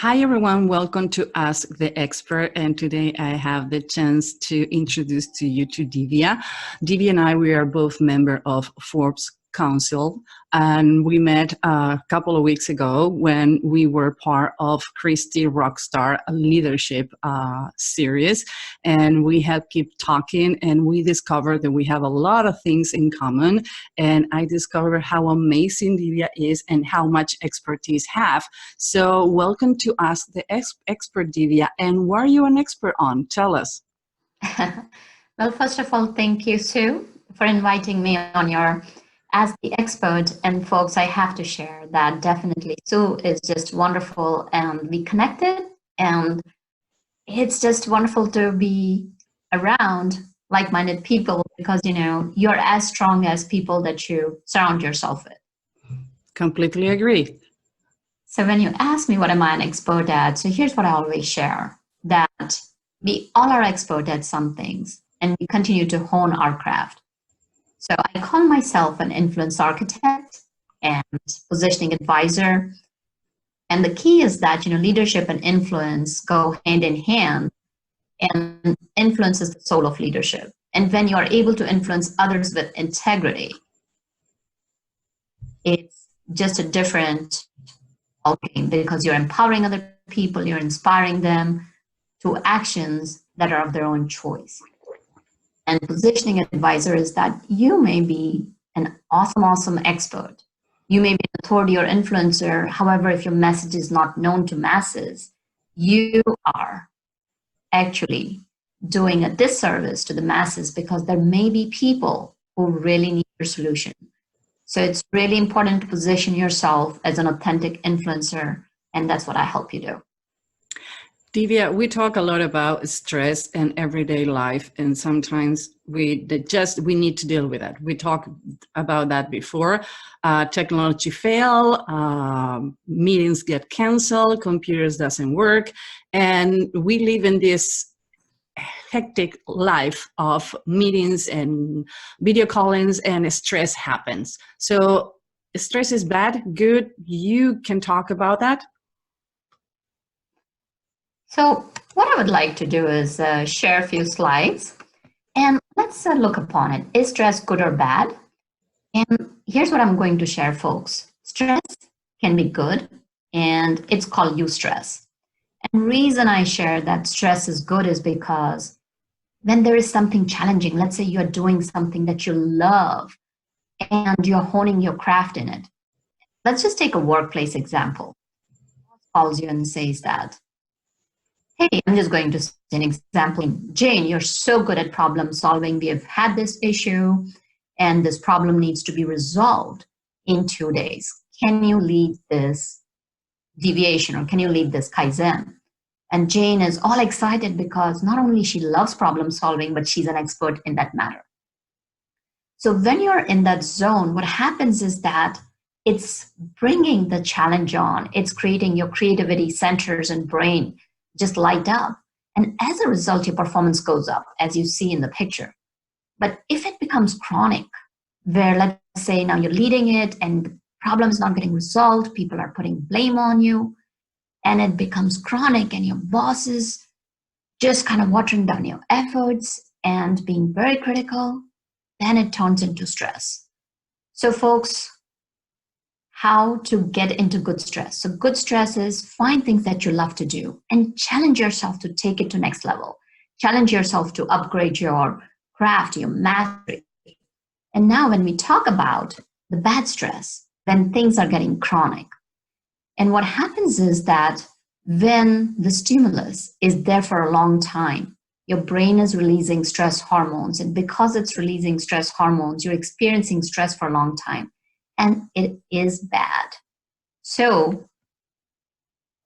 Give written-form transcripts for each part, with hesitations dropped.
Hi everyone, welcome to Ask the Expert, and today I have the chance to introduce to you to Divya. Divya and I, we are both member of Forbes Council, and we met a couple of weeks ago when we were part of Christy Rockstar Leadership series, and we have kept talking, and we discovered that we have a lot of things in common, and I discovered how amazing Divya is and how much expertise have. So welcome to Ask the Expert, Divya. And what are you an expert on? Tell us. Well, first of all, thank you, Sue, for inviting me on your Ask the Expert. And folks, I have to share that definitely Sue is just wonderful, and we connected, and it's just wonderful to be around like-minded people because, you're as strong as people that you surround yourself with. Completely agree. So when you ask me what am I an expert at, so here's what I always share, that we all are expert at some things and we continue to hone our craft. So I call myself an influence architect and positioning advisor. And the key is that, leadership and influence go hand in hand, and influence is the soul of leadership. And when you are able to influence others with integrity, it's just a different game because you're empowering other people, you're inspiring them to actions that are of their own choice. And positioning advisor is that you may be an awesome expert. You may be an authority or influencer. However, if your message is not known to masses, you are actually doing a disservice to the masses because there may be people who really need your solution. So it's really important to position yourself as an authentic influencer, and that's what I help you do. Divya, we talk a lot about stress and everyday life, and sometimes we need to deal with that. We talked about that before. Technology fail, meetings get canceled, computers doesn't work, and we live in this hectic life of meetings and video callings, and stress happens. So stress is bad, good. You can talk about that. So what I would like to do is share a few slides, and let's look upon it. Is stress good or bad? And here's what I'm going to share, folks. Stress can be good, and it's called eustress. And the reason I share that stress is good is because when there is something challenging, let's say you're doing something that you love and you're honing your craft in it. Let's just take a workplace example. Calls you and says that, hey, I'm just going to say an example. Jane, you're so good at problem solving. We have had this issue and this problem needs to be resolved in 2 days. Can you lead this deviation, or can you lead this Kaizen? And Jane is all excited because not only she loves problem solving, but she's an expert in that matter. So when you're in that zone, what happens is that it's bringing the challenge on. It's creating your creativity centers and brain just light up. And as a result, your performance goes up, as you see in the picture. But if it becomes chronic, where let's say now you're leading it and the problem is not getting resolved, people are putting blame on you, and it becomes chronic and your boss is just kind of watering down your efforts and being very critical, then it turns into stress. So folks, how to get into good stress. So good stress is find things that you love to do and challenge yourself to take it to next level. Challenge yourself to upgrade your craft, your mastery. And now when we talk about the bad stress, when things are getting chronic, and what happens is that when the stimulus is there for a long time, your brain is releasing stress hormones. And because it's releasing stress hormones, you're experiencing stress for a long time. And it is bad. So,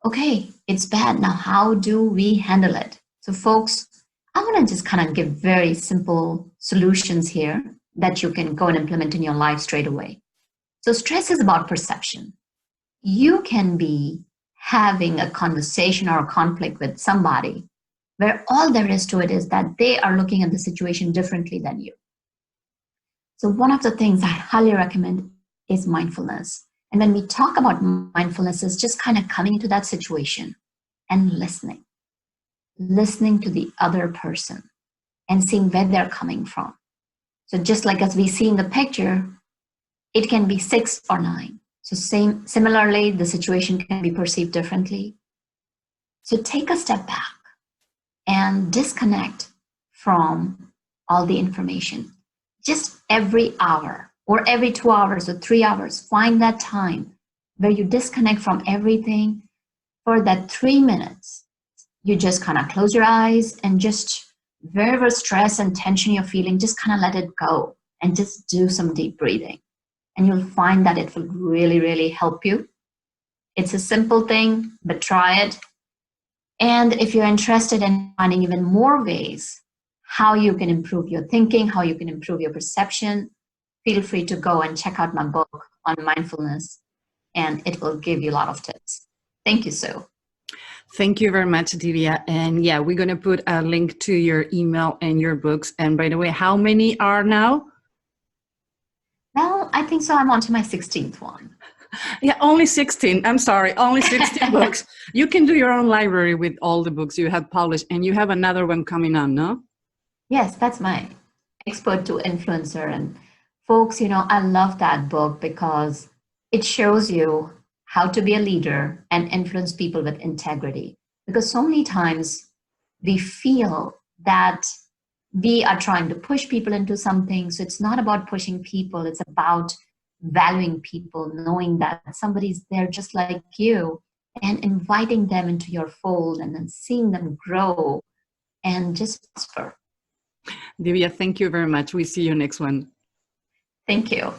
okay, it's bad. Now, how do we handle it? So folks, I want to just kind of give very simple solutions here that you can go and implement in your life straight away. So stress is about perception. You can be having a conversation or a conflict with somebody where all there is to it is that they are looking at the situation differently than you. So one of the things I highly recommend is mindfulness. And when we talk about mindfulness, it's just kind of coming into that situation and listening to the other person and seeing where they're coming from. So just like as we see in the picture, it can be 6 or 9. So similarly, the situation can be perceived differently. So take a step back and disconnect from all the information. Just every hour or every 2 hours or 3 hours, find that time where you disconnect from everything for that 3 minutes. You just kind of close your eyes and just wherever stress and tension you're feeling, just kind of let it go and just do some deep breathing. And you'll find that it will really, really help you. It's a simple thing, but try it. And if you're interested in finding even more ways how you can improve your thinking, how you can improve your perception, feel free to go and check out my book on mindfulness, and it will give you a lot of tips. Thank you, Sue. Thank you very much, Divya. And yeah, we're going to put a link to your email and your books. And by the way, how many are now? Well, I think so. I'm on to my 16th one. Yeah, only 16. I'm sorry, only 16 books. You can do your own library with all the books you have published, and you have another one coming on, no? Yes, that's my Expert to Influencer. And folks, I love that book because it shows you how to be a leader and influence people with integrity. Because so many times we feel that we are trying to push people into something. So it's not about pushing people, it's about valuing people, knowing that somebody's there just like you and inviting them into your fold and then seeing them grow and just prosper. Divya, thank you very much. We see you next one. Thank you.